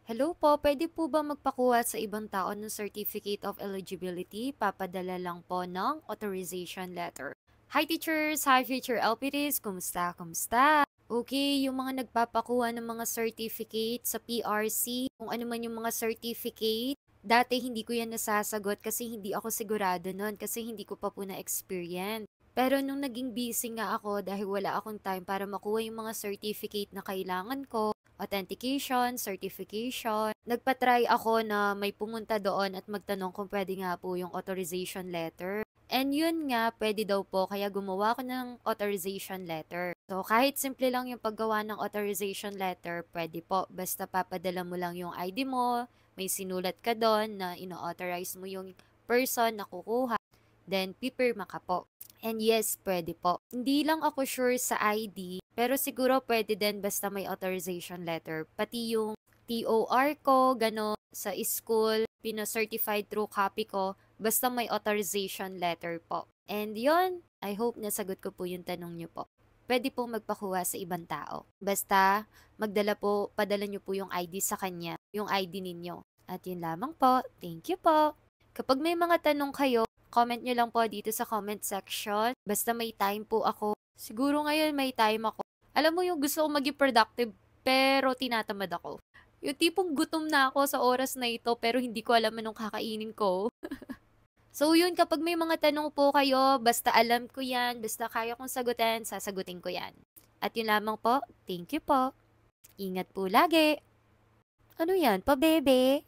Hello po, pwede po ba magpakuha sa ibang tao ng Certificate of Eligibility? Papadala lang po ng authorization letter. Hi teachers! Hi future LPTs! Kumusta? Kumusta? Okay, yung mga nagpapakuha ng mga certificate sa PRC, kung ano man yung mga certificate, dati hindi ko yan nasasagot kasi hindi ako sigurado nun kasi hindi ko pa po na-experience. Pero nung naging busy nga ako dahil wala akong time para makuha yung mga certificate na kailangan ko, authentication, certification. Nagpa-try ako na may pumunta doon at magtanong kung pwede nga po yung authorization letter. And yun nga, pwede daw po, kaya gumawa ko ng authorization letter. So, kahit simple lang yung paggawa ng authorization letter, pwede po. Basta papadala mo lang yung ID mo, may sinulat ka doon na ino-authorize mo yung person na kukuha, then pipirma ka po. And yes, pwede po. Hindi lang ako sure sa ID, pero siguro pwede din basta may authorization letter. Pati yung TOR ko, gano, sa school, pina-certified true copy ko, basta may authorization letter po. And yon, I hope nasagot ko po yung tanong nyo po. Pwede po magpakuha sa ibang tao. Basta, padala nyo po yung ID sa kanya, yung ID ninyo. At yun lamang po. Thank you po. Kapag may mga tanong kayo, comment nyo lang po dito sa comment section. Basta may time po ako. Siguro ngayon may time ako. Alam mo yung gusto kong maging productive pero tinatamad ako. Yung tipong gutom na ako sa oras na ito pero hindi ko alam anong kakainin ko. So yun, kapag may mga tanong po kayo, basta alam ko yan, basta kaya kong sagutin, sasagutin ko yan. At yun lamang po, thank you po. Ingat po lagi. Ano yan, pabebe?